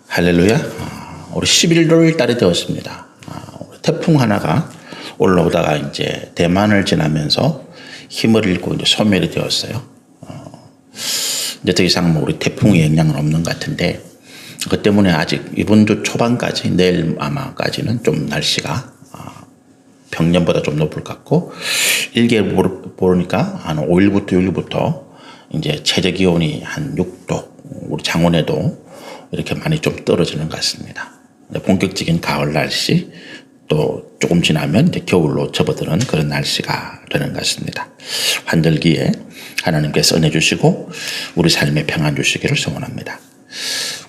할렐루야. 우리 11월 달이 되었습니다. 태풍 하나가 올라오다가 이제 대만을 지나면서 힘을 잃고 이제 소멸이 되었어요. 이제 더 이상 뭐 우리 태풍의 영향은 없는 것 같은데, 그 때문에 아직 이번 주 초반까지, 내일 아마까지는 좀 날씨가 평년보다 좀 높을 것 같고, 일개 보니까 한 5일부터 6일부터 이제 최저 기온이 한 6도, 우리 창원에도 이렇게 많이 좀 떨어지는 것 같습니다. 본격적인 가을 날씨, 또 조금 지나면 이제 겨울로 접어드는 그런 날씨가 되는 것 같습니다. 환절기에 하나님께서 은혜 주시고 우리 삶에 평안 주시기를 소원합니다.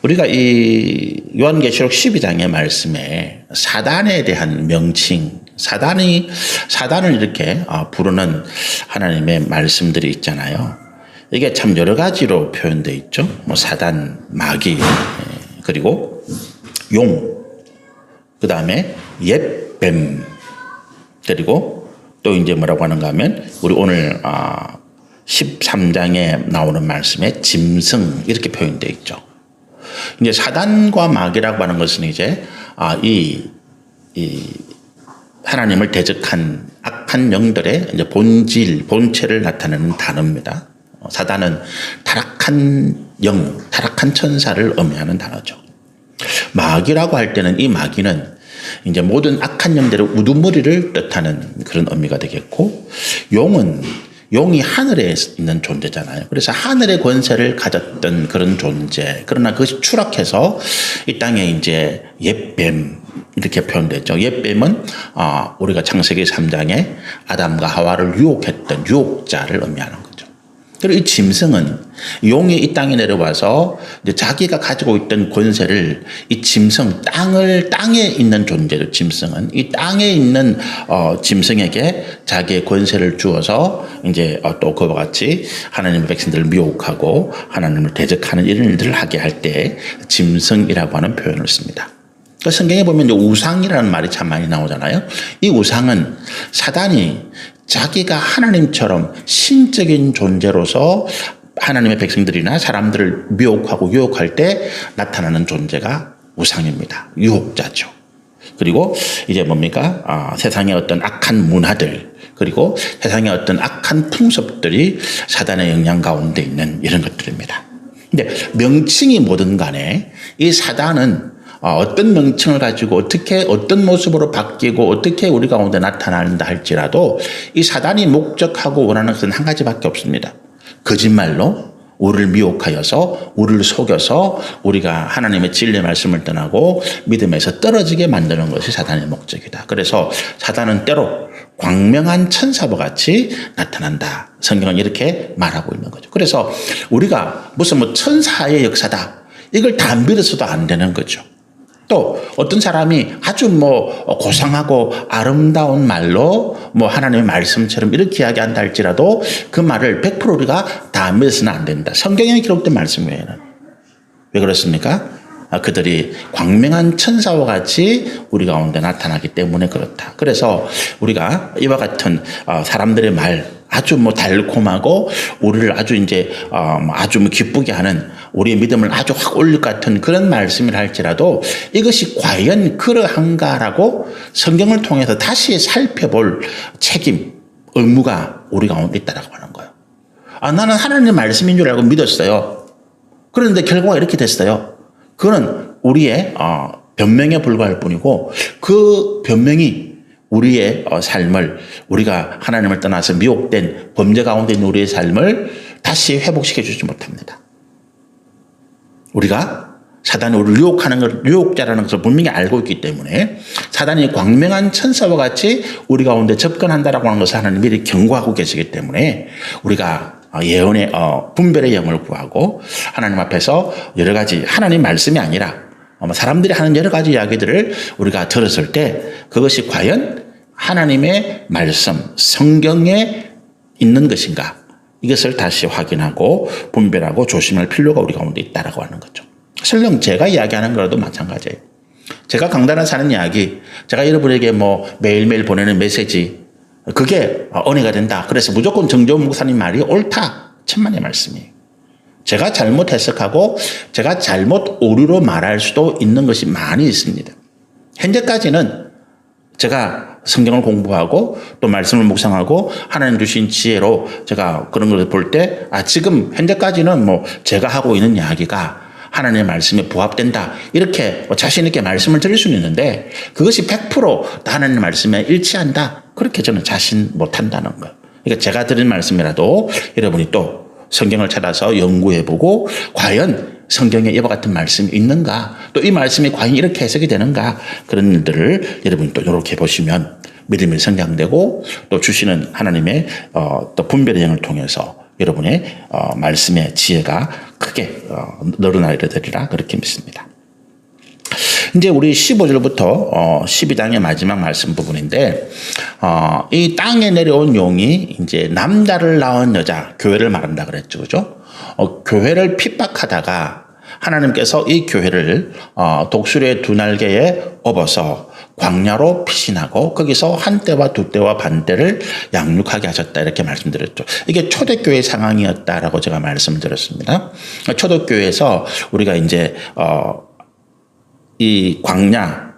우리가 이 요한계시록 12장의 말씀에 사단에 대한 명칭, 사단을 이렇게 부르는 하나님의 말씀들이 있잖아요. 이게 참 여러 가지로 표현되어 있죠. 뭐 사단, 마귀, 그리고 용, 그 다음에 옛뱀, 그리고 또 이제 뭐라고 하는가 하면 우리 오늘 13장에 나오는 말씀에 짐승, 이렇게 표현되어 있죠. 이제 사단과 마귀라고 하는 것은 이제 이 하나님을 대적한 악한 영들의 이제 본체를 나타내는 단어입니다. 사단은 타락한 영, 타락한 천사를 의미하는 단어죠. 마귀라고 할 때는 이 마귀는 이제 모든 악한 영들의 우두머리를 뜻하는 그런 의미가 되겠고, 용이 하늘에 있는 존재잖아요. 그래서 하늘의 권세를 가졌던 그런 존재. 그러나 그것이 추락해서 이 땅에 이제 옛뱀, 이렇게 표현되죠. 옛뱀은 우리가 창세기 3장에 아담과 하와를 유혹했던 유혹자를 의미하는 거죠. 그리고 이 짐승은 용이 이 땅에 내려와서 이제 자기가 가지고 있던 권세를 이 짐승, 땅에 있는 존재죠. 짐승은 이 땅에 있는 짐승에게 자기의 권세를 주어서 이제 또 그와 같이 하나님의 백성들을 미혹하고 하나님을 대적하는 이런 일들을 하게 할 때 짐승이라고 하는 표현을 씁니다. 그 성경에 보면 이제 우상이라는 말이 참 많이 나오잖아요. 이 우상은 사단이 자기가 하나님처럼 신적인 존재로서 하나님의 백성들이나 사람들을 미혹하고 유혹할 때 나타나는 존재가 우상입니다. 유혹자죠. 그리고 이제 뭡니까? 세상의 어떤 악한 문화들, 그리고 세상의 어떤 악한 풍습들이 사단의 영향 가운데 있는 이런 것들입니다. 근데 명칭이 뭐든 간에 이 사단은 어떤 명칭을 가지고 어떻게 어떤 모습으로 바뀌고 어떻게 우리 가운데 나타난다 할지라도 이 사단이 목적하고 원하는 것은 한 가지밖에 없습니다. 거짓말로 우리를 미혹하여서 우리를 속여서 우리가 하나님의 진리의 말씀을 떠나고 믿음에서 떨어지게 만드는 것이 사단의 목적이다. 그래서 사단은 때로 광명한 천사와 같이 나타난다. 성경은 이렇게 말하고 있는 거죠. 그래서 우리가 무슨 뭐 천사의 역사다, 이걸 다 믿어서도 안 되는 거죠. 또 어떤 사람이 아주 뭐 고상하고 아름다운 말로 뭐 하나님의 말씀처럼 이렇게 이야기한다 할지라도 그 말을 100% 우리가 다 믿어서는 안 된다. 성경에 기록된 말씀 외에는. 왜 그렇습니까? 그들이 광명한 천사와 같이 우리 가운데 나타나기 때문에 그렇다. 그래서 우리가 이와 같은 사람들의 말, 아주 뭐 달콤하고 우리를 아주 이제 아주 뭐 기쁘게 하는, 우리의 믿음을 아주 확 올릴 것 같은 그런 말씀을 할지라도 이것이 과연 그러한가라고 성경을 통해서 다시 살펴볼 책임, 의무가 우리 가운데 있다라고 하는 거예요. 나는 하나님의 말씀인 줄 알고 믿었어요. 그런데 결과가 이렇게 됐어요. 그거는 우리의 변명에 불과할 뿐이고, 그 변명이 우리의 삶을, 우리가 하나님을 떠나서 미혹된 범죄 가운데 있는 우리의 삶을 다시 회복시켜 주지 못합니다. 우리가 사단이 우리를 유혹하는 걸, 유혹자라는 것을 분명히 알고 있기 때문에 사단이 광명한 천사와 같이 우리 가운데 접근한다라고 하는 것을 하나님이 미리 경고하고 계시기 때문에 우리가 예언의 분별의 영을 구하고 하나님 앞에서 여러 가지, 하나님 말씀이 아니라 사람들이 하는 여러 가지 이야기들을 우리가 들었을 때 그것이 과연 하나님의 말씀, 성경에 있는 것인가, 이것을 다시 확인하고 분별하고 조심할 필요가 우리 가운데 있다라고 하는 거죠. 설령 제가 이야기하는 거라도 마찬가지예요. 제가 강단에서 하는 이야기, 제가 여러분에게 뭐 매일매일 보내는 메시지, 그게 은혜가 된다. 그래서 무조건 정재훈 목사님 말이 옳다. 천만의 말씀이에요. 제가 잘못 해석하고 제가 잘못 오류로 말할 수도 있는 것이 많이 있습니다. 현재까지는 제가 성경을 공부하고 또 말씀을 묵상하고 하나님 주신 지혜로 제가 그런 것을 볼 때 지금 현재까지는 뭐 제가 하고 있는 이야기가 하나님의 말씀에 부합된다 이렇게 자신 있게 말씀을 드릴 수는 있는데 그것이 100% 하나님의 말씀에 일치한다 그렇게 저는 자신 못한다는 거예요. 그러니까 제가 드린 말씀이라도 여러분이 또 성경을 찾아서 연구해보고 과연 성경에 이와 같은 말씀이 있는가 또 이 말씀이 과연 이렇게 해석이 되는가 그런 일들을 여러분이 또 이렇게 보시면 믿음이 성장되고 또 주시는 하나님의 또 분별의 영을 통해서 여러분의 말씀의 지혜가 크게 늘어나게 되리라 그렇게 믿습니다. 이제 우리 15절부터 12장의 마지막 말씀 부분인데 이 땅에 내려온 용이 이제 남자를 낳은 여자 교회를 말한다 그랬죠, 그죠? 교회를 핍박하다가 하나님께서 이 교회를 독수리의 두 날개에 업어서 광야로 피신하고 거기서 한 때와 두 때와 반 때를 양육하게 하셨다 이렇게 말씀드렸죠. 이게 초대교회 상황이었다라고 제가 말씀을 드렸습니다. 초대교회에서 우리가 이제 이 광야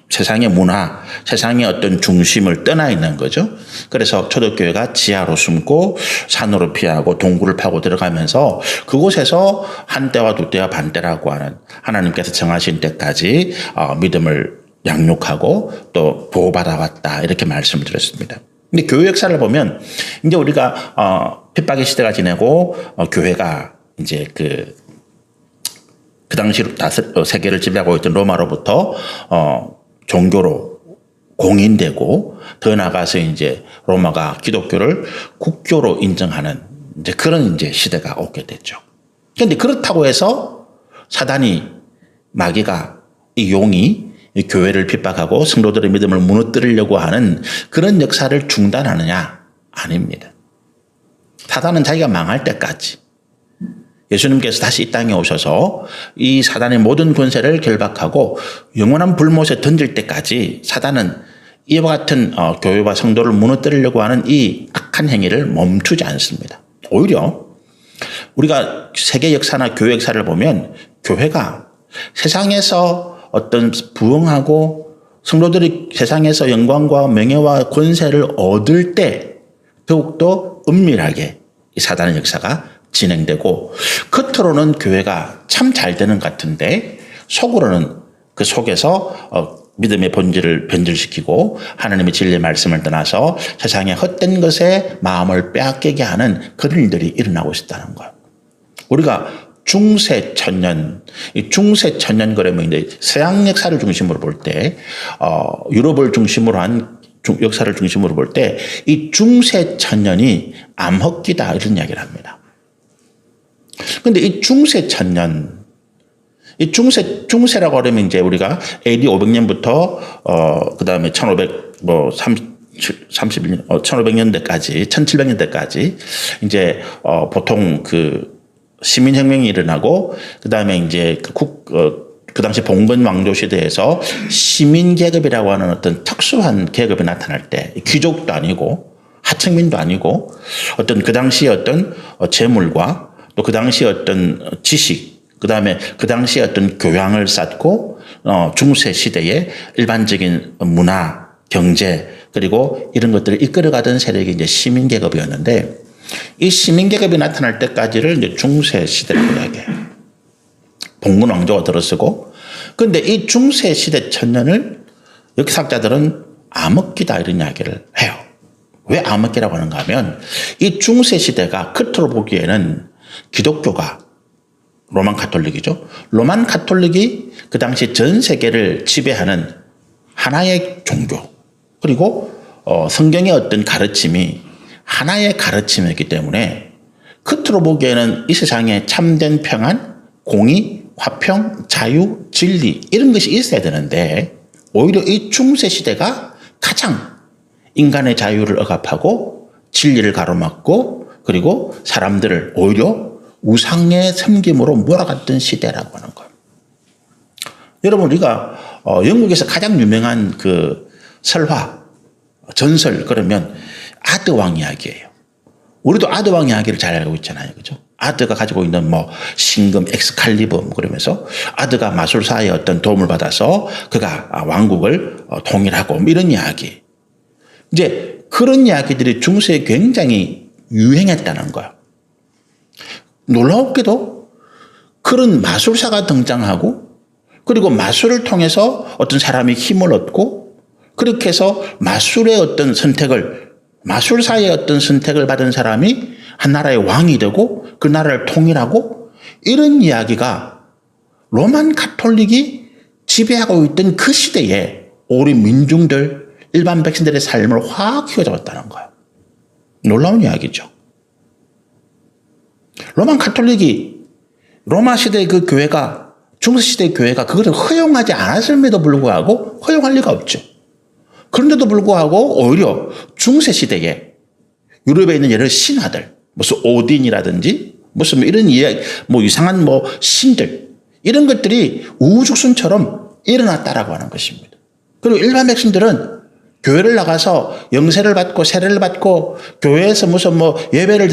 세상의 문화, 세상의 어떤 중심을 떠나 있는 거죠. 그래서 초대교회가 지하로 숨고 산으로 피하고 동굴을 파고 들어가면서 그곳에서 한 때와 두 때와 반 때라고 하는 하나님께서 정하신 때까지 믿음을 양육하고 또 보호받아왔다 이렇게 말씀을 드렸습니다. 근데 교회 역사를 보면 이제 우리가 핍박의 시대가 지내고 교회가 이제 그 당시로 세계를 지배하고 있던 로마로부터 종교로 공인되고 더 나아가서 이제 로마가 기독교를 국교로 인정하는 이제 그런 이제 시대가 오게 됐죠. 그런데 그렇다고 해서 사단이 마귀가 이 용이 이 교회를 핍박하고 성도들의 믿음을 무너뜨리려고 하는 그런 역사를 중단하느냐? 아닙니다. 사단은 자기가 망할 때까지 예수님께서 다시 이 땅에 오셔서 이 사단의 모든 권세를 결박하고 영원한 불못에 던질 때까지 사단은 이와 같은 교회와 성도를 무너뜨리려고 하는 이 악한 행위를 멈추지 않습니다. 오히려 우리가 세계 역사나 교회 역사를 보면 교회가 세상에서 어떤 부흥하고 성도들이 세상에서 영광과 명예와 권세를 얻을 때 더욱더 은밀하게 이 사단의 역사가 진행되고 겉으로는 교회가 참 잘 되는 것 같은데 속으로는 그 속에서 믿음의 본질을 변질시키고 하나님의 진리의 말씀을 떠나서 세상의 헛된 것에 마음을 빼앗기게 하는 그런 일들이 일어나고 있다는 거예요. 우리가 중세 천년, 이 중세 천년 그러면 이제 서양 역사를 중심으로 볼 때, 유럽을 중심으로 한 역사를 중심으로 볼 때, 이 중세 천년이 암흑기다 이런 이야기를 합니다. 그런데 이 중세 천년, 이 중세라고 하면 이제 우리가 AD 500년부터, 그 다음에 1500년대까지, 1700년대까지 이제, 보통 그 시민혁명이 일어나고, 그 다음에 이제 그 당시 봉건 왕조 시대에서 시민계급이라고 하는 어떤 특수한 계급이 나타날 때, 귀족도 아니고, 하층민도 아니고, 어떤 그 당시의 어떤 재물과 또 그 당시의 어떤 지식, 그 다음에 그 당시에 어떤 교양을 쌓고, 중세 시대의 일반적인 문화, 경제, 그리고 이런 것들을 이끌어가던 세력이 이제 시민계급이었는데, 이 시민계급이 나타날 때까지를 이제 중세 시대라고 이야기해요. 봉건 왕조가 들어서고, 그런데 이 중세 시대 천년을 역사학자들은 암흑기다 이런 이야기를 해요. 왜 암흑기라고 하는가 하면, 이 중세 시대가 겉으로 보기에는 기독교가 로만 가톨릭이죠. 로만 가톨릭이 그 당시 전 세계를 지배하는 하나의 종교, 그리고 성경의 어떤 가르침이 하나의 가르침이었기 때문에 겉으로 보기에는 이 세상에 참된 평안, 공의, 화평, 자유, 진리 이런 것이 있어야 되는데 오히려 이 중세 시대가 가장 인간의 자유를 억압하고 진리를 가로막고 그리고 사람들을 오히려 우상의 섬김으로 몰아갔던 시대라고 하는 거예요. 여러분 우리가 영국에서 가장 유명한 그 설화, 전설 그러면 아드왕 이야기예요. 우리도 아드왕 이야기를 잘 알고 있잖아요. 그죠? 아드가 가지고 있는 뭐 신금 엑스칼리버 그러면서 아드가 마술사의 어떤 도움을 받아서 그가 왕국을 통일하고 이런 이야기. 이제 그런 이야기들이 중세에 굉장히 유행했다는 거예요. 놀라웠게도 그런 마술사가 등장하고 그리고 마술을 통해서 어떤 사람이 힘을 얻고 그렇게 해서 마술의 어떤 선택을 마술사의 어떤 선택을 받은 사람이 한 나라의 왕이 되고 그 나라를 통일하고 이런 이야기가 로만 가톨릭이 지배하고 있던 그 시대에 우리 민중들 일반 백성들의 삶을 확 휘어잡았다는 거예요. 놀라운 이야기죠. 로만 가톨릭이 로마 시대의 그 교회가 중세 시대의 교회가 그것을 허용하지 않았음에도 불구하고 허용할 리가 없죠. 그런데도 불구하고 오히려 중세 시대에 유럽에 있는 여러 신화들 무슨 오딘이라든지 무슨 이런 이야기 뭐 이상한 뭐 신들 이런 것들이 우후죽순처럼 일어났다라고 하는 것입니다. 그리고 일반 백성들은 교회를 나가서 영세를 받고 세례를 받고 교회에서 무슨 뭐 예배를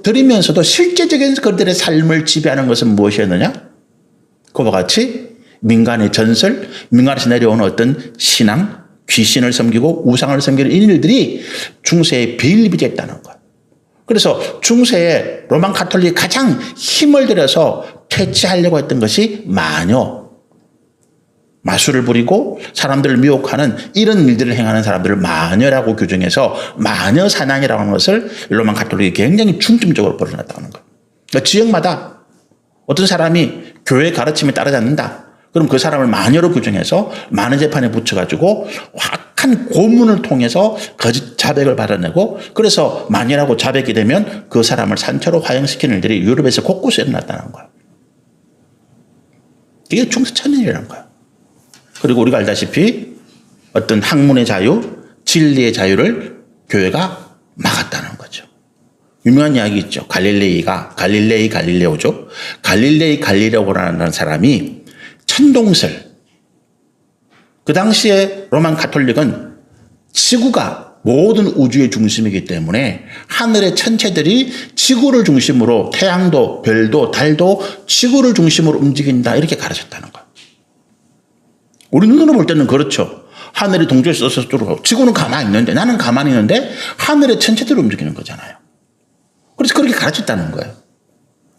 드리면서도 실제적인 그들의 삶을 지배하는 것은 무엇이었느냐? 그와 같이 민간의 전설, 민간에서 내려오는 어떤 신앙, 귀신을 섬기고 우상을 섬기는 일들이 중세에 비일비재했다는 거예요. 그래서 중세에 로만 가톨릭이 가장 힘을 들여서 퇴치하려고 했던 것이 마녀, 마술을 부리고 사람들을 미혹하는 이런 일들을 행하는 사람들을 마녀라고 규정해서 마녀 사냥이라고 하는 것을 로만 가톨릭이 굉장히 중점적으로 벌여놨다는 거예요. 그러니까 지역마다 어떤 사람이 교회 가르침에 따르지 않는다. 그럼 그 사람을 마녀로 규정해서 마녀 재판에 붙여가지고 확한 고문을 통해서 거짓 자백을 받아내고 그래서 마녀라고 자백이 되면 그 사람을 산채로 화형시키는 일들이 유럽에서 곳곳에 일어났다는 거예요. 이게 중세 천년이라는 거예요. 그리고 우리가 알다시피 어떤 학문의 자유, 진리의 자유를 교회가 막았다는 거죠. 유명한 이야기 있죠. 갈릴레오죠. 갈릴레이 갈릴레오라는 사람이 천동설. 그 당시에 로만 가톨릭은 지구가 모든 우주의 중심이기 때문에 하늘의 천체들이 지구를 중심으로 태양도 별도 달도 지구를 중심으로 움직인다 이렇게 가르쳤다는 거예요. 우리 눈으로 볼 때는 그렇죠. 하늘이 동조해서 지구는 가만히 있는데 나는 가만히 있는데 하늘의 천체들이 움직이는 거잖아요. 그래서 그렇게 가르쳤다는 거예요.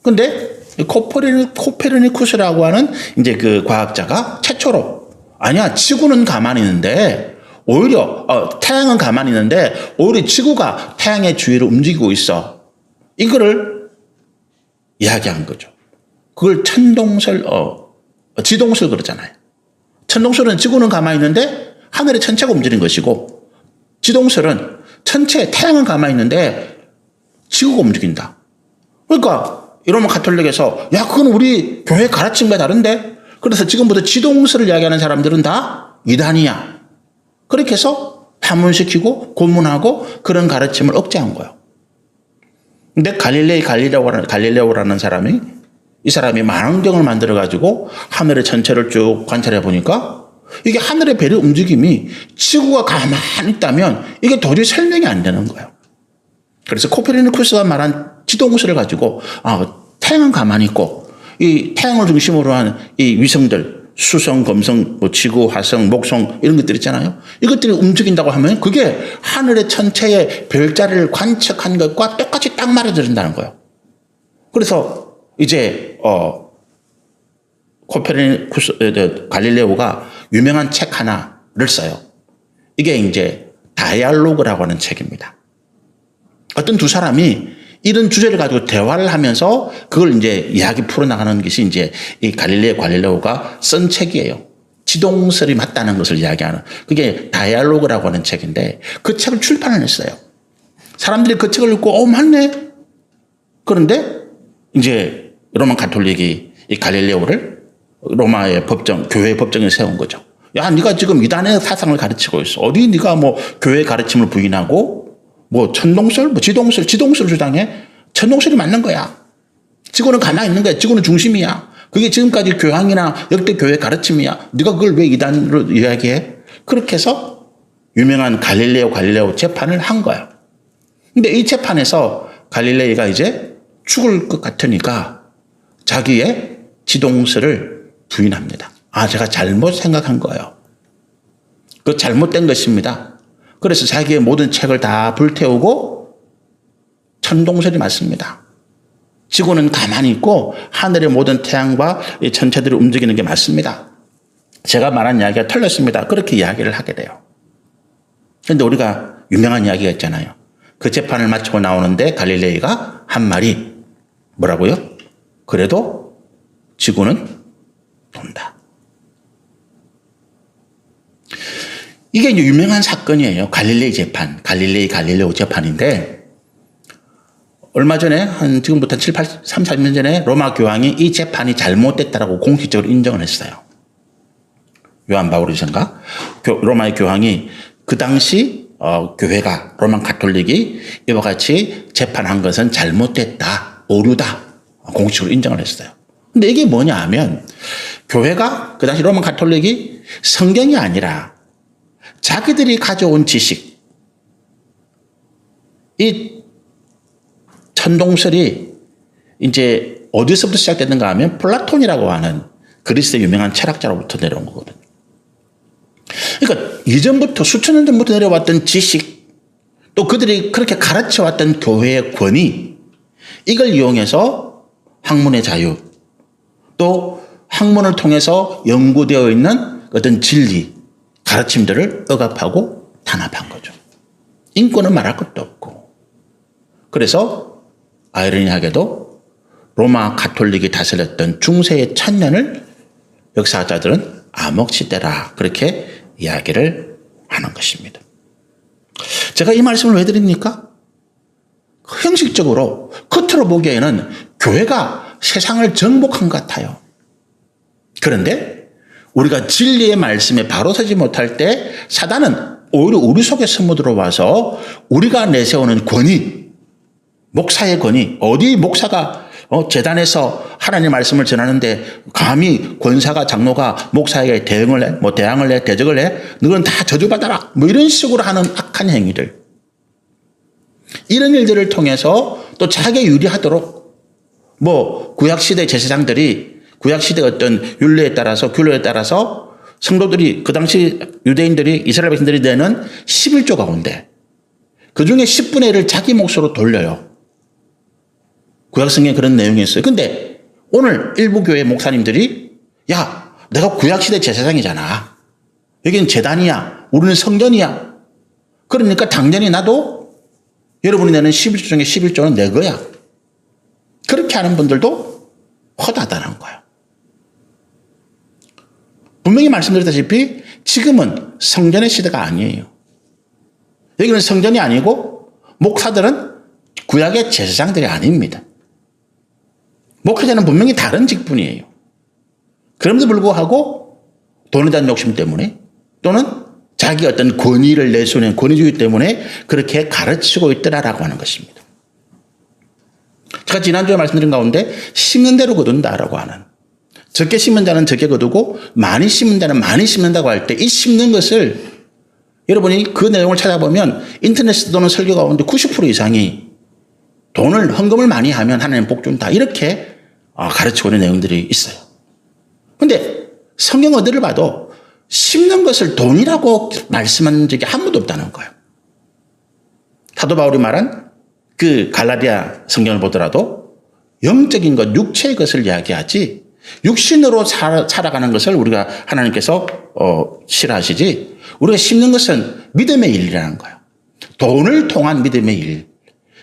그런데 코페르니쿠스라고 하는 이제 그 과학자가 최초로 아니야 지구는 가만히 있는데 오히려 태양은 가만히 있는데 오히려 지구가 태양의 주위를 움직이고 있어. 이거를 이야기한 거죠. 그걸 지동설 그러잖아요. 천동설은 지구는 가만히 있는데 하늘의 천체가 움직이는 것이고 지동설은 태양은 가만히 있는데 지구가 움직인다. 그러니까 이러면 가톨릭에서 야 그건 우리 교회 가르침과 다른데 그래서 지금부터 지동설을 이야기하는 사람들은 다 이단이야. 그렇게 해서 파문시키고 고문하고 그런 가르침을 억제한 거예요. 근데 갈릴레오라는 사람이 이 사람이 망원경을 만들어 가지고 하늘의 전체를 쭉 관찰해 보니까 이게 하늘의 별의 움직임이 지구가 가만히 있다면 이게 도저히 설명이 안 되는 거예요. 그래서 코페르니쿠스가 말한 지동설을 가지고 태양은 가만히 있고 이 태양을 중심으로 한 이 위성들 수성, 금성, 뭐 지구, 화성, 목성 이런 것들 있잖아요. 이것들이 움직인다고 하면 그게 하늘의 천체의 별자리를 관측한 것과 똑같이 딱 말해준다는 거예요. 그래서 이제 갈릴레오가 유명한 책 하나를 써요. 이게 이제 다이알로그라고 하는 책입니다. 어떤 두 사람이 이런 주제를 가지고 대화를 하면서 그걸 이제 이야기 풀어나가는 것이 이제 이 갈릴레오가 쓴 책이에요. 지동설이 맞다는 것을 이야기하는. 그게 다이알로그라고 하는 책인데 그 책을 출판을 했어요. 사람들이 그 책을 읽고 맞네. 그런데 이제 로마 가톨릭이 이 갈릴레오를 로마의 교회의 법정에 세운 거죠. 야, 네가 지금 이단의 사상을 가르치고 있어. 어디 네가 뭐 교회 가르침을 부인하고 뭐 천동설, 뭐 지동설 주장해. 천동설이 맞는 거야. 지구는 가만히 있는 거야. 지구는 중심이야. 그게 지금까지 교황이나 역대 교회 가르침이야. 네가 그걸 왜 이단으로 이야기해? 그렇게 해서 유명한 갈릴레오 재판을 한 거야. 근데 이 재판에서 갈릴레이가 이제 죽을 것 같으니까 자기의 지동설을 부인합니다. 제가 잘못 생각한 거예요. 그 잘못된 것입니다. 그래서 자기의 모든 책을 다 불태우고 천동설이 맞습니다. 지구는 가만히 있고 하늘의 모든 태양과 이 천체들이 움직이는 게 맞습니다. 제가 말한 이야기가 틀렸습니다. 그렇게 이야기를 하게 돼요. 그런데 우리가 유명한 이야기가 있잖아요. 그 재판을 마치고 나오는데 갈릴레이가 한 말이 뭐라고요? 그래도 지구는 돈다. 이게 유명한 사건이에요. 갈릴레이 재판. 갈릴레오 재판인데 얼마 전에 지금부터 3, 4년 전에 로마 교황이 이 재판이 잘못됐다라고 공식적으로 인정을 했어요. 요한 바울이선가? 로마의 교황이 그 당시 교회가 로마 가톨릭이 이와 같이 재판한 것은 잘못됐다. 오류다. 공식적으로 인정을 했어요. 근데 이게 뭐냐 하면 교회가 그 당시 로마 가톨릭이 성경이 아니라 자기들이 가져온 지식, 이 천동설이 이제 어디서부터 시작됐는가 하면 플라톤이라고 하는 그리스의 유명한 철학자로부터 내려온 거거든요. 그러니까 이전부터 수천 년 전부터 내려왔던 지식, 또 그들이 그렇게 가르쳐왔던 교회의 권위, 이걸 이용해서 학문의 자유, 또 학문을 통해서 연구되어 있는 어떤 진리, 가르침들을 억압하고 탄압한 거죠. 인권은 말할 것도 없고. 그래서 아이러니하게도 로마 가톨릭이 다스렸던 중세의 1000년을 역사학자들은 암흑시대라 그렇게 이야기를 하는 것입니다. 제가 이 말씀을 왜 드립니까? 형식적으로 겉으로 보기에는 교회가 세상을 정복한 것 같아요. 그런데 우리가 진리의 말씀에 바로 서지 못할 때 사단은 오히려 우리 속에 스며들어와서 우리가 내세우는 권위, 목사의 권위, 어디 목사가 재단에서 하나님의 말씀을 전하는데 감히 권사가 장로가 목사에게 대응을 해, 대항을 해, 대적을 해, 너는 다 저주받아라, 이런 식으로 하는 악한 행위들, 이런 일들을 통해서 또 자기에 유리하도록 구약시대 제사장들이 구약시대 어떤 율례에 따라서 규례에 따라서 성도들이 그 당시 유대인들이 이스라엘 백성들이 내는 11조 가운데 그중에 10분의 1을 자기 몫으로 돌려요. 구약성경에 그런 내용이 있어요. 근데 오늘 일부 교회 목사님들이 야, 내가 구약시대 제사장이잖아. 여기는 제단이야. 우리는 성전이야. 그러니까 당연히 나도 여러분이 내는 11조 중에 11조는 내 거야. 그렇게 하는 분들도 허다하다는 거예요. 분명히 말씀드렸다시피 지금은 성전의 시대가 아니에요. 여기는 성전이 아니고 목사들은 구약의 제사장들이 아닙니다. 목회자는 분명히 다른 직분이에요. 그럼에도 불구하고 돈에 대한 욕심 때문에 또는 자기 어떤 권위를 내세우는 권위주의 때문에 그렇게 가르치고 있더라라고 하는 것입니다. 제가 지난주에 말씀드린 가운데 심는 대로 거둔다라고 하는, 적게 심은 자는 적게 거두고 많이 심은 자는 많이 심는다고 할 때 이 심는 것을 여러분이 그 내용을 찾아보면 인터넷에 또는 설교 가운데 90% 이상이 돈을 헌금을 많이 하면 하나님 복 준다 이렇게 가르치고 있는 내용들이 있어요. 그런데 성경 어디를 봐도 심는 것을 돈이라고 말씀한 적이 한 번도 없다는 거예요. 사도 바울이 말한 그 갈라디아 성경을 보더라도 영적인 것, 육체의 것을 이야기하지 육신으로 살아가는 것을 우리가 하나님께서 싫어하시지, 우리가 심는 것은 믿음의 일이라는 거예요. 돈을 통한 믿음의 일.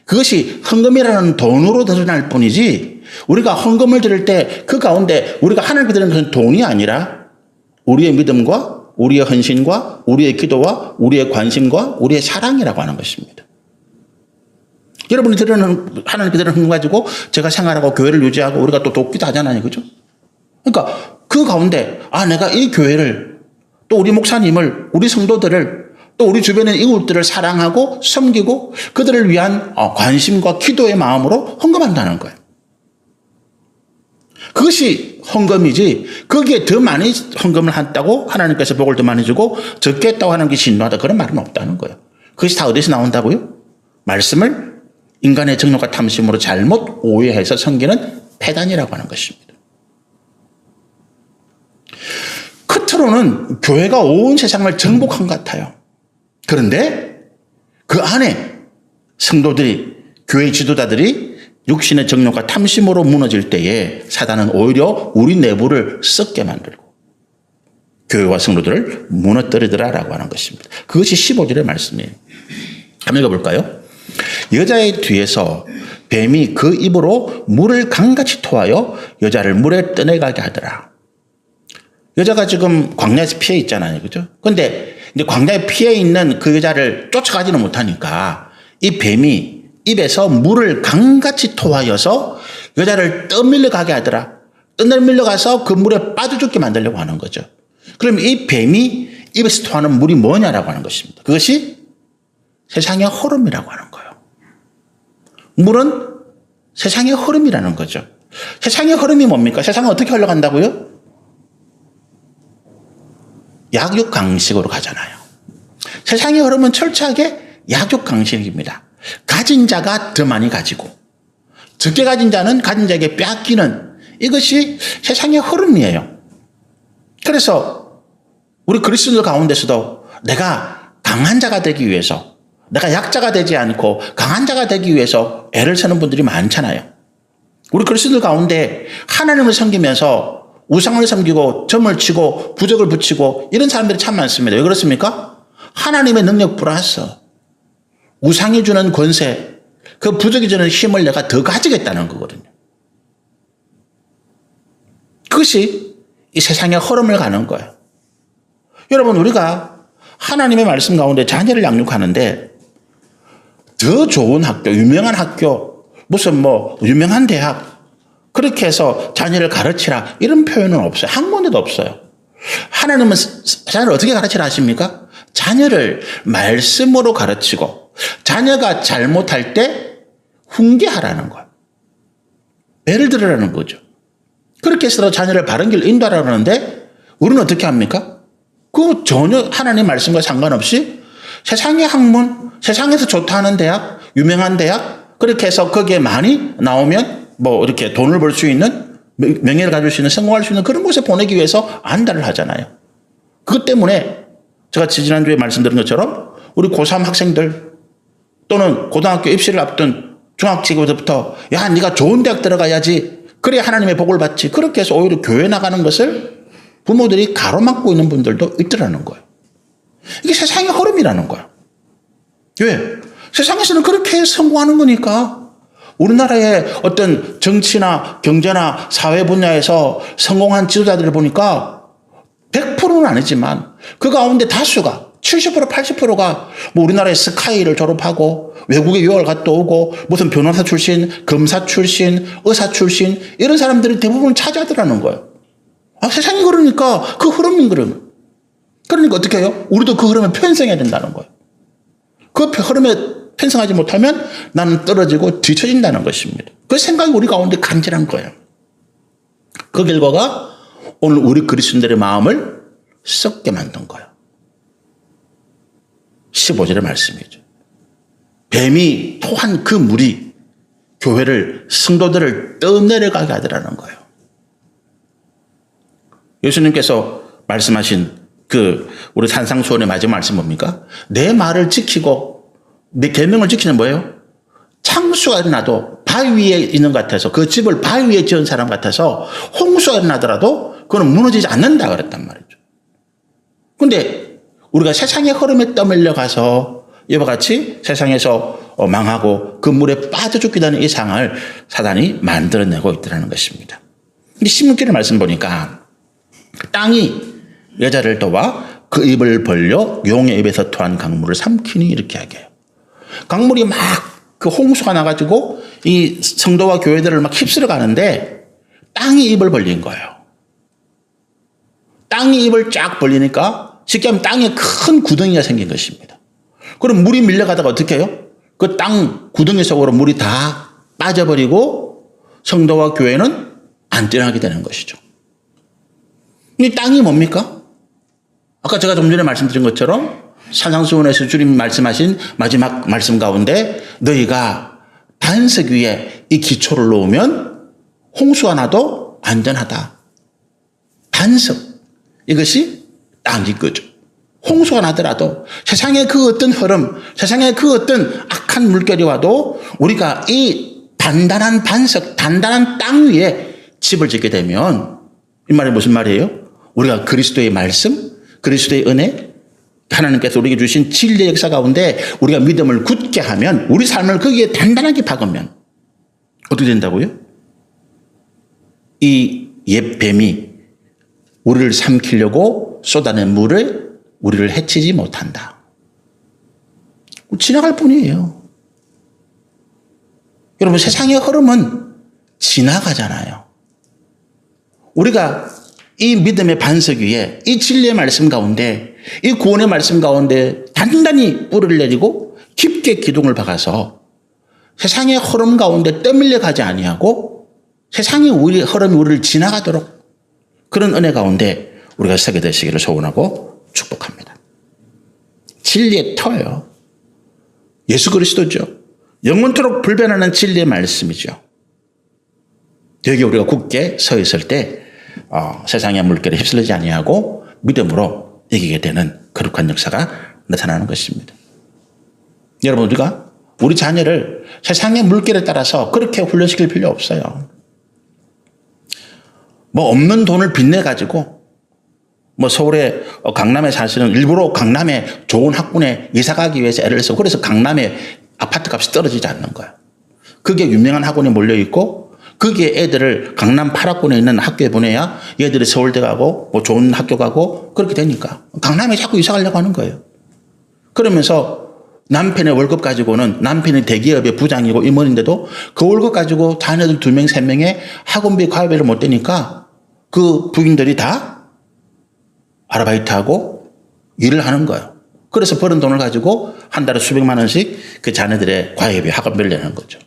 그것이 헌금이라는 돈으로 드러날 뿐이지 우리가 헌금을 드릴 때 그 가운데 우리가 하나님께 드리는 것은 돈이 아니라 우리의 믿음과 우리의 헌신과 우리의 기도와 우리의 관심과 우리의 사랑이라고 하는 것입니다. 여러분이 드리는 하나님께 드리는 헌금 가지고 제가 생활하고 교회를 유지하고 우리가 또 돕기도 하잖아요. 그죠? 그러니까 그 가운데 내가 이 교회를 또 우리 목사님을 우리 성도들을 또 우리 주변의 이웃들을 사랑하고 섬기고 그들을 위한 관심과 기도의 마음으로 헌금한다는 거예요. 그것이 헌금이지 거기에 더 많이 헌금을 한다고 하나님께서 복을 더 많이 주고 적게 했다고 하는 게 진노하다 그런 말은 없다는 거예요. 그것이 다 어디서 나온다고요? 말씀을 인간의 정욕과 탐심으로 잘못 오해해서 섬기는 폐단이라고 하는 것입니다. 겉으로는 교회가 온 세상을 정복한 것 같아요. 그런데 그 안에 성도들이, 교회 지도자들이 육신의 정욕과 탐심으로 무너질 때에 사단은 오히려 우리 내부를 썩게 만들고 교회와 성도들을 무너뜨리더라라고 하는 것입니다. 그것이 15절의 말씀이에요. 한번 읽어볼까요? 여자의 뒤에서 뱀이 그 입으로 물을 강같이 토하여 여자를 물에 떠내가게 하더라. 여자가 지금 광야에서 피해 있잖아요. 그죠? 근데 이제 광야에 피해 있는 그 여자를 쫓아가지는 못하니까 이 뱀이 입에서 물을 강같이 토하여서 여자를 떠밀려 가게 하더라. 떠밀려 가서 그 물에 빠져 죽게 만들려고 하는 거죠. 그럼 이 뱀이 입에서 토하는 물이 뭐냐라고 하는 것입니다. 그것이 세상의 흐름이라고 하는 거예요. 물은 세상의 흐름이라는 거죠. 세상의 흐름이 뭡니까? 세상은 어떻게 흘러간다고요? 약육강식으로 가잖아요. 세상의 흐름은 철저하게 약육강식입니다. 가진 자가 더 많이 가지고 적게 가진 자는 가진 자에게 빼앗기는 이것이 세상의 흐름이에요. 그래서 우리 그리스도인들 가운데서도 내가 강한 자가 되기 위해서, 내가 약자가 되지 않고 강한 자가 되기 위해서 애를 쓰는 분들이 많잖아요. 우리 그리스도인들 가운데 하나님을 섬기면서 우상을 섬기고 점을 치고 부적을 붙이고 이런 사람들이 참 많습니다. 왜 그렇습니까? 하나님의 능력 플러스 우상이 주는 권세, 그 부적이 주는 힘을 내가 더 가지겠다는 거거든요. 그것이 이 세상의 흐름을 가는 거예요. 여러분, 우리가 하나님의 말씀 가운데 자녀를 양육하는데 더 좋은 학교, 유명한 학교, 무슨 유명한 대학, 그렇게 해서 자녀를 가르치라 이런 표현은 없어요. 한 군데도 없어요. 하나님은 자녀를 어떻게 가르치라 하십니까? 자녀를 말씀으로 가르치고 자녀가 잘못할 때 훈계하라는 거예요. 예를 들으라는 거죠. 그렇게 해서 자녀를 바른 길로 인도하라고 하는데 우리는 어떻게 합니까? 그 전혀 하나님 말씀과 상관없이 세상의 학문, 세상에서 좋다 하는 대학, 유명한 대학, 그렇게 해서 거기에 많이 나오면 이렇게 돈을 벌 수 있는, 명예를 가질 수 있는, 성공할 수 있는 그런 곳에 보내기 위해서 안달을 하잖아요. 그것 때문에 제가 지난주에 말씀드린 것처럼 우리 고3 학생들 또는 고등학교 입시를 앞둔 중학생부터 야, 네가 좋은 대학 들어가야지. 그래야 하나님의 복을 받지. 그렇게 해서 오히려 교회 나가는 것을 부모들이 가로막고 있는 분들도 있더라는 거예요. 이게 세상의 흐름이라는 거예요. 왜? 세상에서는 그렇게 성공하는 거니까. 우리나라의 어떤 정치나 경제나 사회 분야에서 성공한 지도자들을 보니까 100%는 아니지만 그 가운데 다수가 70% 80%가 우리나라의 스카이를 졸업하고 외국에 유학을 갔다 오고 무슨 변호사 출신, 검사 출신, 의사 출신 이런 사람들이 대부분 차지하더라는 거예요. 세상이 그러니까 그 흐름인 거예요. 그러니까 어떻게 해요? 우리도 그 흐름에 편승해야 된다는 거예요. 그 흐름에 편승하지 못하면 나는 떨어지고 뒤처진다는 것입니다. 그 생각이 우리 가운데 간절한 거예요. 그 결과가 오늘 우리 그리스도인들의 마음을 썩게 만든 거예요. 15절의 말씀이죠. 뱀이 토한 그 물이 교회를, 성도들을 떠내려가게 하더라는 거예요. 예수님께서 말씀하신 우리 산상수훈의 마지막 말씀 뭡니까? 내 말을 지키고 내 계명을 지키는 뭐예요? 창수가 일어나도 바위 위에 있는 것 같아서 그 집을 바위 위에 지은 사람 같아서 홍수가 일어나더라도 그건 무너지지 않는다 그랬단 말이죠. 그런데 우리가 세상의 흐름에 떠밀려 가서 이와 같이 세상에서 망하고 그 물에 빠져 죽게 되는 이 상황을 사단이 만들어내고 있다는 것입니다. 근데 16절의 말씀 보니까 땅이 여자를 도와 그 입을 벌려 용의 입에서 토한 강물을 삼키니 이렇게 하게 해요. 강물이 막 그 홍수가 나가지고 이 성도와 교회들을 막 휩쓸어 가는데 땅이 입을 벌린 거예요. 땅이 입을 쫙 벌리니까 쉽게 하면 땅에 큰 구덩이가 생긴 것입니다. 그럼 물이 밀려가다가 어떻게 해요? 그 땅 구덩이 속으로 물이 다 빠져버리고 성도와 교회는 안 뛰어나게 되는 것이죠. 이 땅이 뭡니까? 아까 제가 좀 전에 말씀드린 것처럼 산상수훈에서 주님이 말씀하신 마지막 말씀 가운데 너희가 반석 위에 이 기초를 놓으면 홍수가 나도 안전하다. 반석. 이것이 땅인 거죠. 홍수가 나더라도 세상의 그 어떤 흐름, 세상의 그 어떤 악한 물결이 와도 우리가 이 단단한 반석, 단단한 땅 위에 집을 짓게 되면 이 말이 무슨 말이에요? 우리가 그리스도의 말씀, 그리스도의 은혜, 하나님께서 우리에게 주신 진리의 역사 가운데 우리가 믿음을 굳게 하면 우리 삶을 거기에 단단하게 박으면 어떻게 된다고요? 이 옛 뱀이 우리를 삼키려고 쏟아낸 물을 우리를 해치지 못한다. 지나갈 뿐이에요. 여러분 세상의 흐름은 지나가잖아요. 우리가 이 믿음의 반석 위에 이 진리의 말씀 가운데 이 구원의 말씀 가운데 단단히 뿌리를 내리고 깊게 기둥을 박아서 세상의 흐름 가운데 떠밀려 가지 아니하고 세상의 흐름이 우리를 지나가도록 그런 은혜 가운데 우리가 서게 되시기를 소원하고 축복합니다. 진리의 터요. 예수 그리스도죠. 영원토록 불변하는 진리의 말씀이죠. 여기 우리가 굳게 서 있을 때 세상의 물결에 휩쓸리지 아니하고 믿음으로 이기게 되는 거룩한 역사가 나타나는 것입니다. 여러분 우리가 우리 자녀를 세상의 물결에 따라서 그렇게 훈련시킬 필요 없어요. 뭐 없는 돈을 빚내 가지고 뭐 서울에 강남에 사시는 일부러 강남에 좋은 학군에 이사 가기 위해서 애를 써서 그래서 강남에 아파트 값이 떨어지지 않는 거예요. 그게 유명한 학원에 몰려 있고 거기에 애들을 강남 8학군에 있는 학교에 보내야 얘들이 서울대 가고 뭐 좋은 학교 가고 그렇게 되니까 강남에 자꾸 이사 가려고 하는 거예요. 그러면서 남편의 월급 가지고는 남편이 대기업의 부장이고 임원인데도 그 월급 가지고 자녀들 2명, 3명의 학원비 과외비를 못 대니까 그 부인들이 다 아르바이트하고 일을 하는 거예요. 그래서 버는 돈을 가지고 한 달에 수백만 원씩 그 자녀들의 과외비 학원비를 내는 거죠.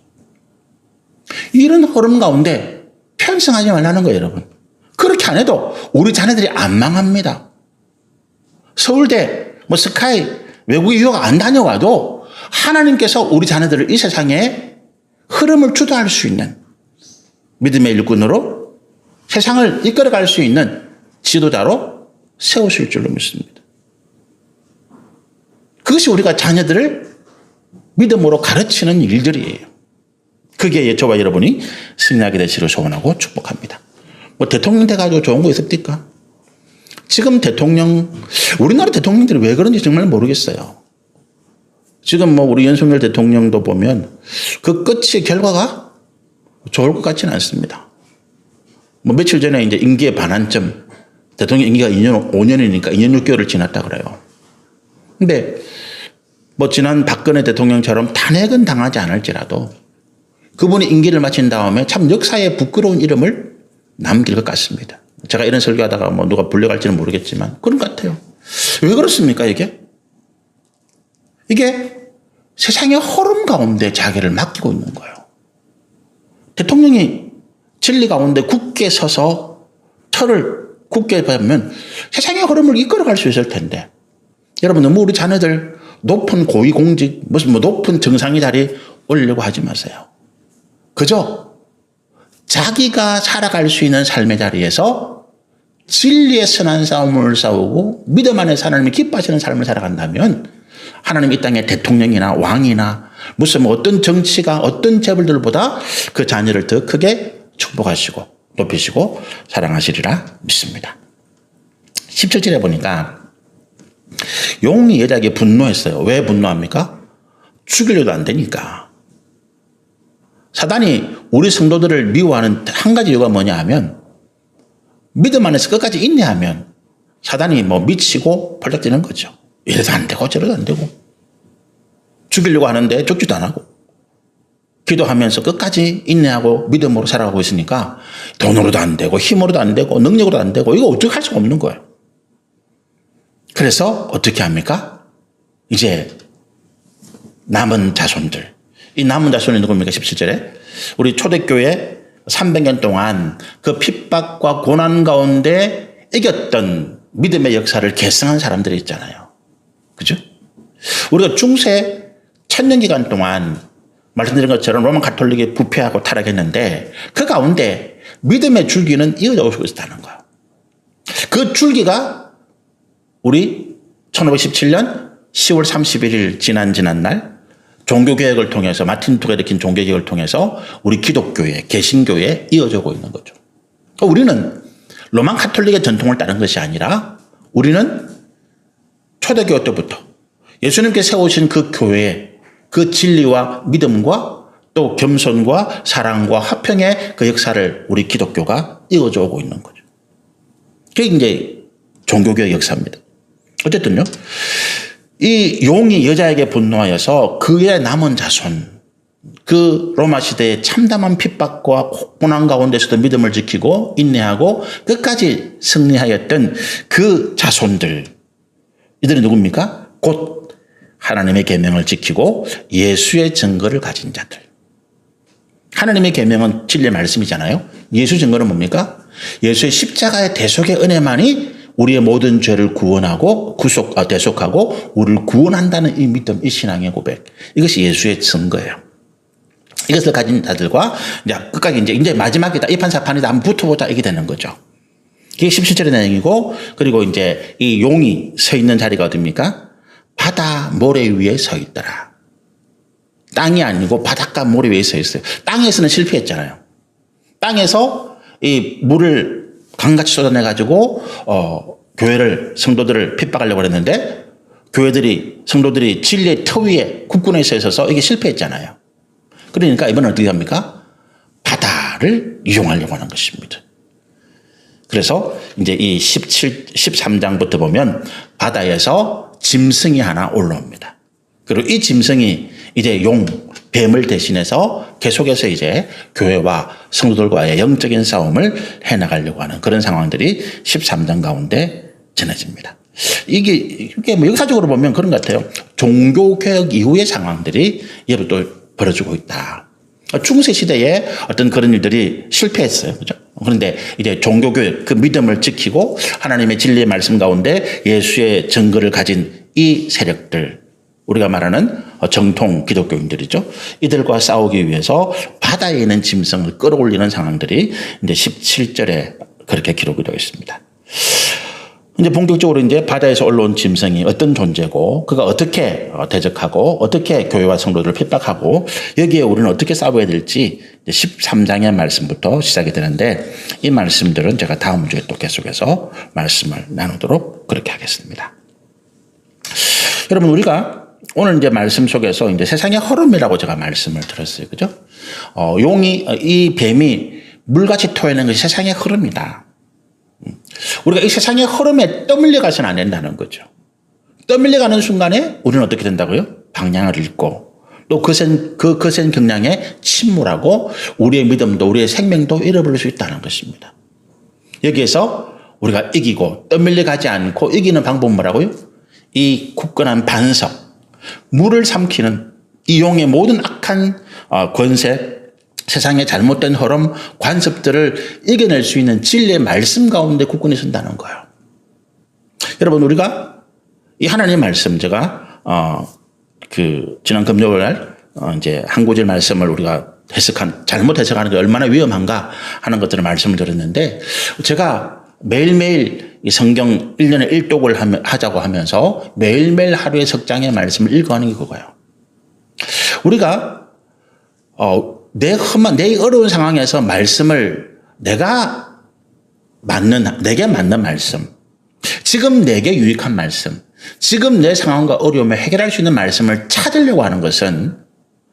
이런 흐름 가운데 편승하지 말라는 거예요, 여러분. 그렇게 안 해도 우리 자녀들이 안 망합니다. 서울대, 뭐 스카이, 외국 유학 안 다녀와도 하나님께서 우리 자녀들을 이 세상에 흐름을 주도할 수 있는 믿음의 일꾼으로 세상을 이끌어갈 수 있는 지도자로 세우실 줄로 믿습니다. 그것이 우리가 자녀들을 믿음으로 가르치는 일들이에요. 그게 저와 여러분이 승리하게 되시기를 소원하고 축복합니다. 뭐 대통령 돼가지고 좋은 거 있습니까? 지금 우리나라 대통령들이 왜 그런지 정말 모르겠어요. 지금 뭐 우리 윤석열 대통령도 보면 그 끝의 결과가 좋을 것 같지는 않습니다. 뭐 며칠 전에 이제 임기의 반환점, 대통령 임기가 5년이니까 2년 6개월을 지났다 그래요. 근데 뭐 지난 박근혜 대통령처럼 탄핵은 당하지 않을지라도 그분이 임기를 마친 다음에 참 역사에 부끄러운 이름을 남길 것 같습니다. 제가 이런 설교하다가 뭐 누가 불려갈지는 모르겠지만 그런 것 같아요. 왜 그렇습니까, 이게? 이게 세상의 흐름 가운데 자기를 맡기고 있는 거예요. 대통령이 진리 가운데 굳게 서서 틀을 굳게 밟으면 세상의 흐름을 이끌어갈 수 있을 텐데 여러분 너무 우리 자녀들 높은 고위공직 무슨 뭐 높은 정상의 자리에 올리려고 하지 마세요. 그저 자기가 살아갈 수 있는 삶의 자리에서 진리의 선한 싸움을 싸우고 믿음 안에 하나님이 기뻐하시는 삶을 살아간다면 하나님 이 땅의 대통령이나 왕이나 무슨 뭐 어떤 정치가 어떤 재벌들보다 그 자녀를 더 크게 축복하시고 높이시고 사랑하시리라 믿습니다. 17절에 보니까 용이 여자에게 분노했어요. 왜 분노합니까? 죽이려도 안 되니까. 사단이 우리 성도들을 미워하는 한 가지 이유가 뭐냐 하면 믿음 안에서 끝까지 인내하면 사단이 뭐 미치고 펄쩍 뛰는 거죠. 이래도 안 되고 저래도 안 되고 죽이려고 하는데 죽지도 안 하고 기도하면서 끝까지 인내하고 믿음으로 살아가고 있으니까 돈으로도 안 되고 힘으로도 안 되고 능력으로도 안 되고 이거 어떻게 할 수가 없는 거예요. 그래서 어떻게 합니까? 이제 남은 자손들. 이 남은 자손이 누굽니까? 17절에. 우리 초대교회 300년 동안 그 핍박과 고난 가운데 이겼던 믿음의 역사를 계승한 사람들이 있잖아요. 그죠? 우리가 중세 천년 기간 동안 말씀드린 것처럼 로마 가톨릭이 부패하고 타락했는데 그 가운데 믿음의 줄기는 이어지고 있었다는 거예요. 그 줄기가 우리 1517년 10월 31일 지난 날 종교개혁을 통해서 마틴 루터가 일으킨 종교개혁을 통해서 우리 기독교회, 개신교에 이어지고 있는 거죠. 우리는 로마 가톨릭의 전통을 따른 것이 아니라 우리는 초대교회 때부터 예수님께서 세우신 그 교회의 그 진리와 믿음과 또 겸손과 사랑과 화평의 그 역사를 우리 기독교가 이어져 오고 있는 거죠. 그게 이제 종교교의 역사입니다. 어쨌든요, 이 용이 여자에게 분노하여서 그의 남은 자손, 그 로마 시대의 참담한 핍박과 고난 가운데서도 믿음을 지키고 인내하고 끝까지 승리하였던 그 자손들, 이들은 누굽니까? 곧 하나님의 계명을 지키고 예수의 증거를 가진 자들. 하나님의 계명은 진리의 말씀이잖아요. 예수 증거는 뭡니까? 예수의 십자가의 대속의 은혜만이 우리의 모든 죄를 구원하고 대속하고 우리를 구원한다는 이 믿음, 이 신앙의 고백. 이것이 예수의 증거예요. 이것을 가진 자들과 이제 끝까지 이제 마지막이다. 이판사판이다. 한번 붙어보자. 이게 되는 거죠. 이게 17절의 내용이고, 그리고 이제 이 용이 서 있는 자리가 어딥니까? 바다 모래 위에 서 있더라. 땅이 아니고 바닷가 모래 위에 서 있어요. 땅에서는 실패했잖아요. 땅에서 이 물을 강같이 쏟아내가지고, 교회를, 성도들을 핍박하려고 했는데, 성도들이 진리의 터 위에 국군에 서 있어서 이게 실패했잖아요. 그러니까 이번엔 어떻게 합니까? 바다를 이용하려고 하는 것입니다. 그래서 이제 이 13장부터 보면 바다에서 짐승이 하나 올라옵니다. 그리고 이 짐승이 이제 뱀을 대신해서 계속해서 이제 교회와 성도들과의 영적인 싸움을 해나가려고 하는 그런 상황들이 13장 가운데 전해집니다. 이게 뭐 역사적으로 보면 그런 것 같아요. 종교개혁 이후의 상황들이 예로 또 벌어지고 있다. 중세 시대에 어떤 그런 일들이 실패했어요. 그죠? 그런데 이제 종교교육, 그 믿음을 지키고 하나님의 진리의 말씀 가운데 예수의 증거를 가진 이 세력들, 우리가 말하는 정통 기독교인들이죠. 이들과 싸우기 위해서 바다에 있는 짐승을 끌어올리는 상황들이 이제 17절에 그렇게 기록이 되어 있습니다. 이제 본격적으로 이제 바다에서 올라온 짐승이 어떤 존재고, 그가 어떻게 대적하고, 어떻게 교회와 성도들을 핍박하고, 여기에 우리는 어떻게 싸워야 될지 13장의 말씀부터 시작이 되는데, 이 말씀들은 제가 다음 주에 또 계속해서 말씀을 나누도록 그렇게 하겠습니다. 여러분, 우리가 오늘 이제 말씀 속에서 이제 세상의 흐름이라고 제가 말씀을 들었어요. 그죠? 이 뱀이 물같이 토해낸 것이 세상의 흐름이다. 우리가 이 세상의 흐름에 떠밀려 가서는 안 된다는 거죠. 떠밀려 가는 순간에 우리는 어떻게 된다고요? 방향을 잃고 또 거센 경량에 침몰하고 우리의 믿음도 우리의 생명도 잃어버릴 수 있다는 것입니다. 여기에서 우리가 이기고 떠밀려 가지 않고 이기는 방법은 뭐라고요? 이 굳건한 반석, 물을 삼키는 이 용의 모든 악한 권세, 세상의 잘못된 흐름, 관습들을 이겨낼 수 있는 진리의 말씀 가운데 굳건히 선다는 거예요. 여러분, 우리가 이 하나님의 말씀, 제가 지난 금요일 날 이제 한 구절 말씀을 우리가 잘못 해석하는 게 얼마나 위험한가 하는 것들을 말씀을 드렸는데, 제가 매일매일 이 성경 1년에 1독을 하자고 하면서 매일매일 하루에 석장의 말씀을 읽어가는 게 그거예요. 우리가 내 어려운 상황에서 말씀을 내게 맞는 말씀, 지금 내게 유익한 말씀, 지금 내 상황과 어려움을 해결할 수 있는 말씀을 찾으려고 하는 것은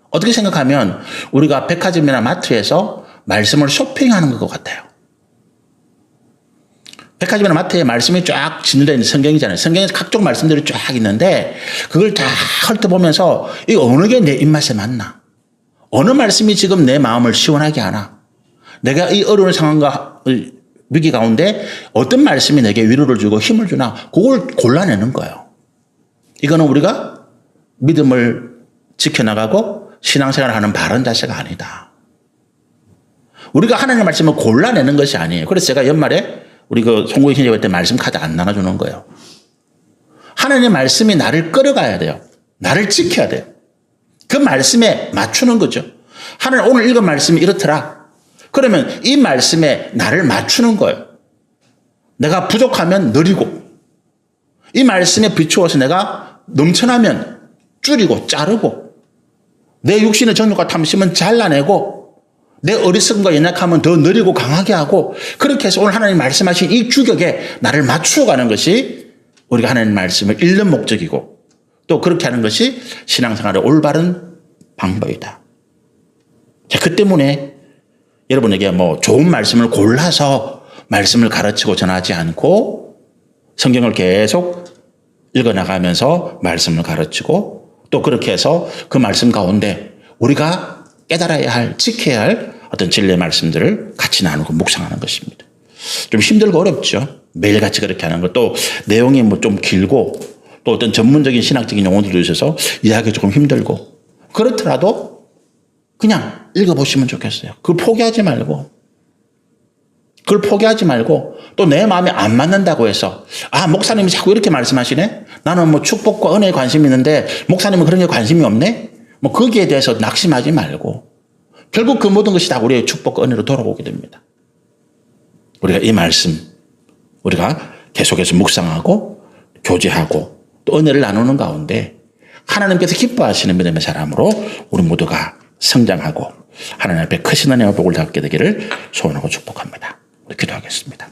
어떻게 생각하면 우리가 백화점이나 마트에서 말씀을 쇼핑하는 것 같아요. 백화점이나 마트에 말씀이 쫙 진열되어 있는 성경이잖아요. 성경에 각종 말씀들이 쫙 있는데 그걸 다 훑어보면서 이 어느 게 내 입맛에 맞나? 어느 말씀이 지금 내 마음을 시원하게 하나? 내가 이 어려운 상황과 위기 가운데 어떤 말씀이 내게 위로를 주고 힘을 주나? 그걸 골라내는 거예요. 이거는 우리가 믿음을 지켜나가고 신앙생활을 하는 바른 자세가 아니다. 우리가 하나님의 말씀을 골라내는 것이 아니에요. 그래서 제가 연말에 우리 송구의 신제회 때 말씀 카드 안 나눠주는 거예요. 하나님의 말씀이 나를 끌어가야 돼요. 나를 지켜야 돼요. 그 말씀에 맞추는 거죠. 하나님 오늘 읽은 말씀이 이렇더라. 그러면 이 말씀에 나를 맞추는 거예요. 내가 부족하면 느리고, 이 말씀에 비추어서 내가 넘쳐나면 줄이고 자르고, 내 육신의 정욕과 탐심은 잘라내고, 내 어리석음과 연약함은 더 느리고 강하게 하고, 그렇게 해서 오늘 하나님 말씀하신 이 주격에 나를 맞추어가는 것이 우리가 하나님 말씀을 읽는 목적이고, 또 그렇게 하는 것이 신앙생활의 올바른 방법이다. 자, 그 때문에 여러분에게 뭐 좋은 말씀을 골라서 말씀을 가르치고 전하지 않고 성경을 계속 읽어나가면서 말씀을 가르치고, 또 그렇게 해서 그 말씀 가운데 우리가 깨달아야 할, 지켜야 할 어떤 진리의 말씀들을 같이 나누고 묵상하는 것입니다. 좀 힘들고 어렵죠. 매일같이 그렇게 하는 것. 또 내용이 뭐 좀 길고, 또 어떤 전문적인 신학적인 용어들도 있어서 이해하기 조금 힘들고, 그렇더라도 그냥 읽어보시면 좋겠어요. 그걸 포기하지 말고, 또 내 마음에 안 맞는다고 해서, 아, 목사님이 자꾸 이렇게 말씀하시네? 나는 뭐 축복과 은혜에 관심이 있는데 목사님은 그런 게 관심이 없네? 뭐 거기에 대해서 낙심하지 말고, 결국 그 모든 것이 다 우리의 축복과 은혜로 돌아오게 됩니다. 우리가 이 말씀, 우리가 계속해서 묵상하고 교제하고 또 은혜를 나누는 가운데 하나님께서 기뻐하시는 믿음의 사람으로 우리 모두가 성장하고 하나님 앞에 크신 은혜와 복을 받게 되기를 소원하고 축복합니다. 우리 기도하겠습니다.